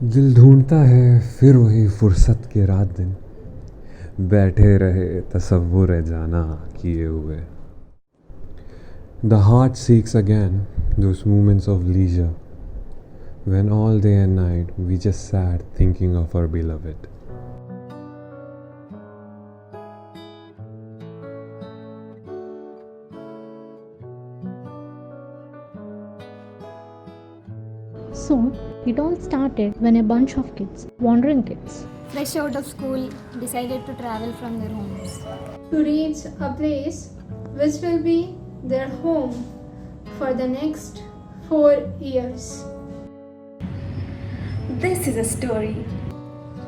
दिल ढूंढता है फिर वही फुर्सत के रात दिन, बैठे रहे तसव्वुर जाना किए हुए. The heart seeks again those moments of leisure when all day and night we just sat thinking of our beloved. So, it all started when a bunch of kids, wandering kids, fresh out of school, decided to travel from their homes to reach a place which will be their home for the next 4 years. This is a story.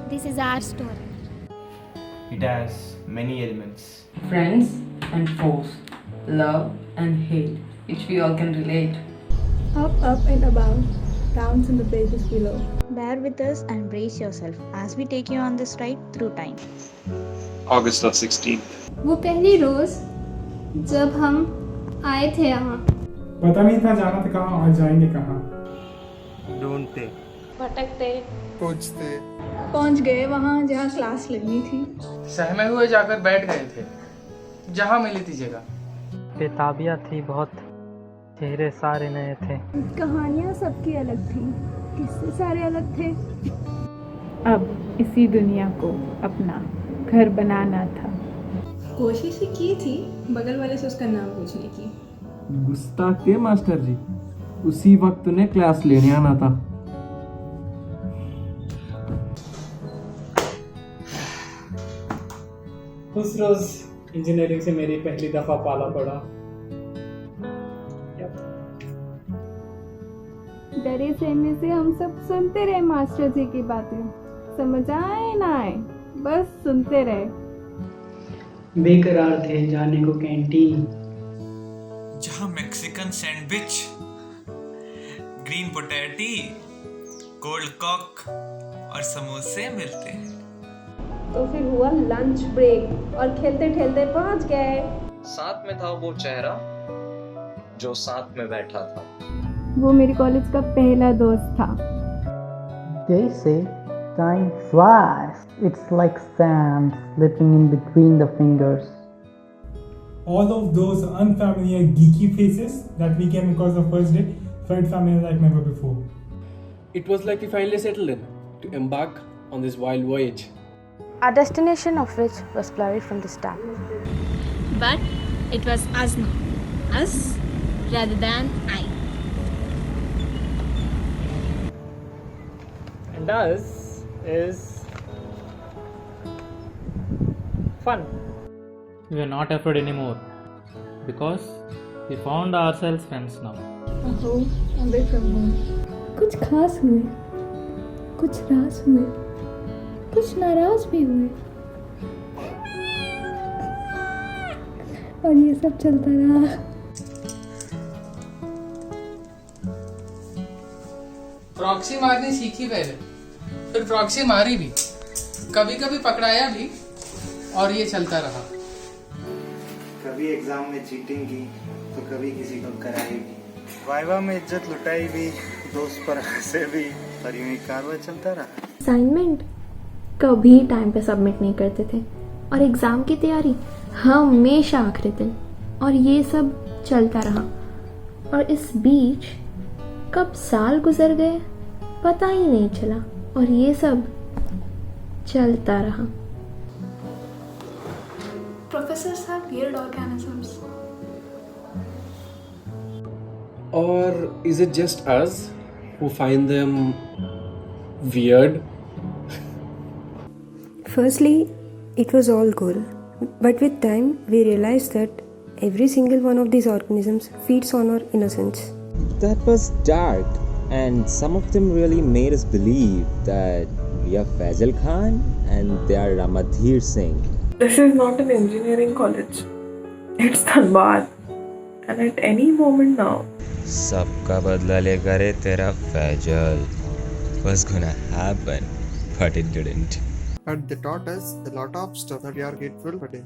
This is our story. It has many elements. Friends and foes, love and hate, which we all can relate. Up and about, downs and the pages below. bear with us and brace yourself as we take you on this ride through time. August of 16th. वो पहली रोज जब हम आए थे यहाँ, पता नहीं था जाना था कहाँ और जाएंगे कहाँ. ढूंढते, भटकते पूछते पहुँच गए वहाँ जहाँ क्लास लगनी थी. सहमे हुए जाकर बैठ गए थे जहाँ मिली थी जगह. बेताबियाँ थी बहुत, चेहरे सारे नए थे. कहानियाँ सबकी अलग थी, किस्से सारे अलग थे. अब इसी दुनिया को अपना घर बनाना था. कोशिश ही की थी बगल वाले से उसका नाम पूछने की. गुस्ताख थे मास्टर जी, उसी वक्त उन्हें क्लास लेने आना था. उस रोज इंजीनियरिंग से मेरी पहली दफा पाला पड़ा. डरे सहमे से हम सब सुनते रहे मास्टर जी की बातें, समझ आए ना आए बस सुनते रहे. बेकरार थे जाने को कैंटीन, जहाँ Mexican sandwich, green potato, cold coke और समोसे मिलते हैं. तो फिर हुआ लंच ब्रेक और खेलते खेलते पहुंच गए. साथ में था वो चेहरा जो साथ में बैठा था. वो मेरे कॉलेज का पहला दोस्त था. They say time flies. It's like sand slipping in between the fingers. All of those unfamiliar geeky faces that we came across the first day felt familiar like never before. It was like we finally settled in to embark on this wild voyage. Our destination of which was blurry from the start. But it was us now. Us rather than I. And us is fun. We are not afraid anymore because we found ourselves friends now. A home away from home. कुछ खास हुए, कुछ रास हुए, कुछ नाराज भी हुए, और ये सब चलता रहा. प्रॉक्सी मारनी सीखी पहले, फिर प्रॉक्सी मारी भी, कभी कभी पकड़ाया भी, और ये चलता रहा. कभी एग्जाम में चीटिंग की तो कभी किसी को कराई भी. वाइवा में इज्जत लुटाई भी, दोस्त पर हंसे भी, और यूं ही कारवां चलता रहा. असाइनमेंट कभी टाइम पे सबमिट नहीं करते थे और एग्ज़ाम की तैयारी हमेशा आखिरी दिन, और ये सब चलता रहा. और इस बीच कब साल गुजर गए पता ही नहीं चला, और ये सब चलता रहा. Professors are weird organisms. Or is it just us who find them weird? Firstly, it was all cool. But with time, we realized that every single one of these organisms feeds on our innocence. That was dark, and some of them really made us believe that we are Faisal Khan and they are Ramadhir Singh. This is not an engineering college. It's Dhanbad. And at any moment now, सबका बदला लेगा रे तेरा Faizal. Was gonna happen, but it didn't. But they taught us a lot of stuff that we are grateful for today.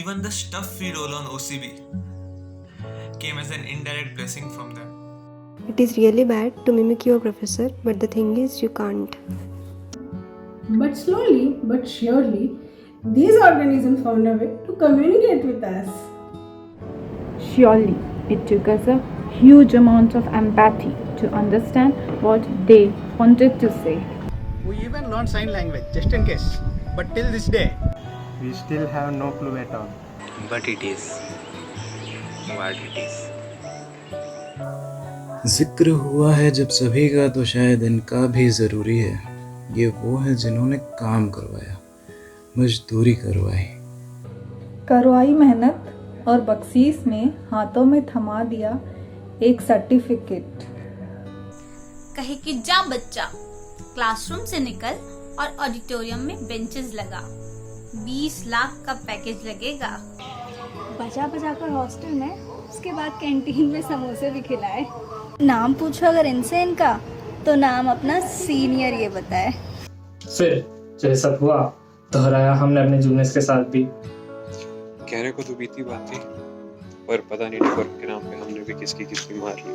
Even the stuff we roll on OCB came as an indirect blessing from them. It is really bad to mimic your professor, but the thing is, you can't. But slowly, but surely, these organisms found a way to communicate with us. Surely, it took us a huge amount of empathy to understand what they wanted to say. We even learned sign language, just in case. But till this day, we still have no clue at all. But it is what it is. जिक्र हुआ है जब सभी का, तो शायद इनका भी ज़रूरी है। ये वो है जिन्होंने काम करवाया, मजदूरी करवाई मेहनत और बख्शीश में हाथों में थमा दिया एक सर्टिफिकेट। कहे कि जा बच्चा, क्लासरूम से निकल और ऑडिटोरियम में बेंचेस लगा, 20 लाख का पैकेज लगेगा। बचा बचा कर हॉस्टल में, उसके बाद कैंटीन में समोसे भी खिलाए। नाम पूछो अगर इनसे इनका, तो नाम अपना सीनियर ये बताए। फिर जैसा हुआ दोहराया हमने अपने जूनियर्स के साथ भी। कहने को तो बीती बात थी, पर पता नहीं नेटवर्क के नाम पे हमने भी किसकी मार ली।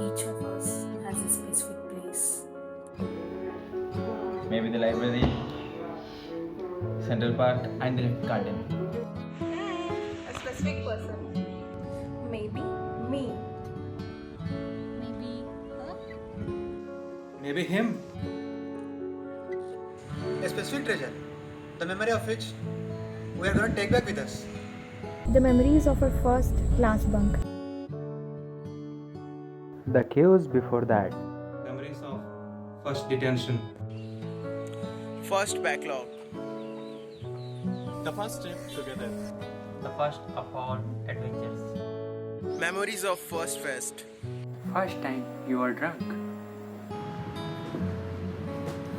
Each of us has a specific place. Maybe the library, Central Park, and the garden. A specific person. Maybe me. Maybe her. Maybe him. A specific treasure, the memory of which we are going to take back with us. The memories of our first class bunk. The chaos before that. Memories of first detention. First backlog. The first trip together. The first of all adventures. Memories of first fest. First time you were drunk.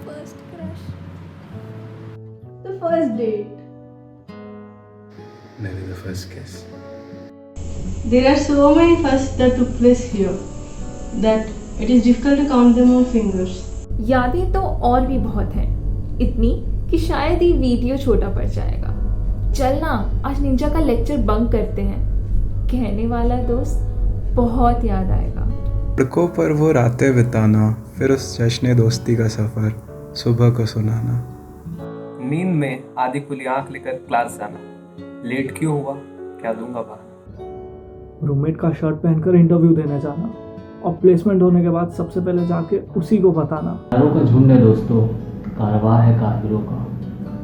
First crush. The first date. Maybe the first kiss. There are so many firsts that took place here that it is difficult to count them on fingers. यादें तो और भी बहुत हैं, इतनी कि शायद ये वीडियो छोटा पड़ जाएगा। चलना आज निंजा का लेक्चर बंक करते हैं, कहने वाला दोस्त बहुत याद आएगा। सड़कों पर वो रातें बिताना, फिर उस जश्न दोस्ती का सफ़र, सुबह को सुनाना। नींद में आधी खुली आंख लेकर क्लास जाना, लेट क्यों हुआ क्या दूंगा बहाना। रूममेट का शर्ट पहनकर इंटरव्यू देने जाना और प्लेसमेंट होने के बाद सबसे पहले जाके उसी को बताना। यारों का झुंड है दोस्तों, कारवां है काफिरों का,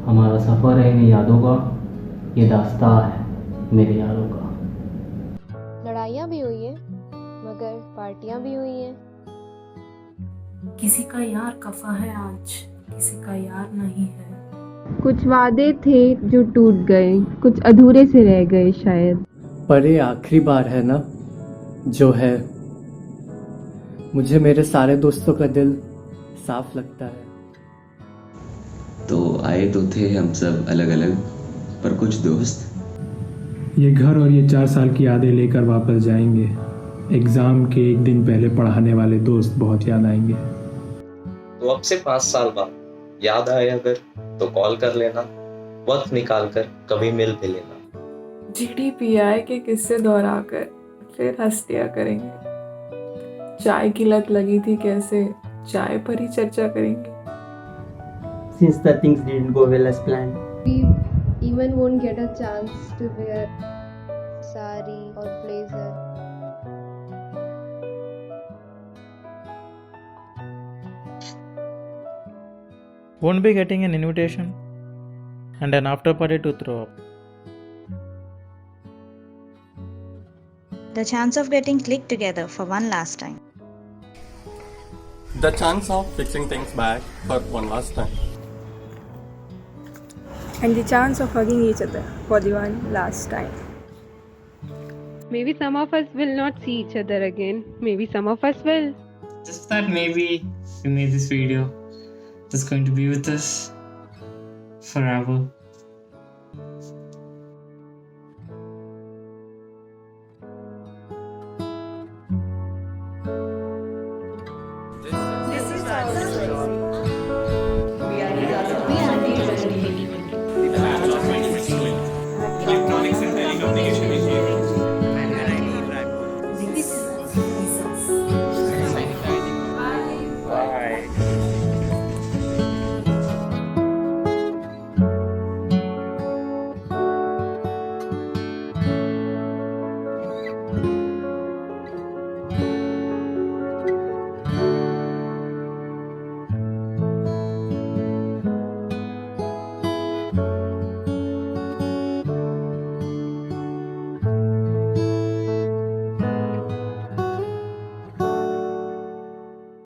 हमारा सफर है इन यादों का, ये दास्तां है मेरे यारों का। लड़ाइयाँ भी हुई है मगर पार्टियाँ भी हुई हैं। किसी का यार कफा है आज, किसी का यार नहीं है। कुछ वादे थे जो टूट गए, कुछ अधूरे से रह गए शायद। पर ये आखिरी बार है ना जो है, मुझे मेरे सारे दोस्तों का दिल साफ लगता है। तो आए तो थे हम सब अलग अलग, पर कुछ दोस्त ये घर और ये 4 साल की यादें लेकर वापस जाएंगे। एग्जाम के एक दिन पहले पढ़ाने वाले दोस्त बहुत याद आएंगे। तो अब से 5 साल बाद याद आए अगर तो कॉल कर लेना, वक्त निकाल कर कभी मिल भी लेना। GDPI के किस्से दोहराकर फिर हंस दिया करेंगे। चाय की लत लगी थी कैसे, चाय पर ही चर्चा करेंगे। Since the things didn't go well as planned, We even won't get a chance to wear sari or blazer. Won't be getting an invitation and an after party to throw up. The chance of getting clicked together for one last time. The chance of fixing things back for one last time. And the chance of hugging each other for the one last time. Maybe some of us will not see each other again. Maybe some of us will. just that maybe you made this video that's going to be with us forever.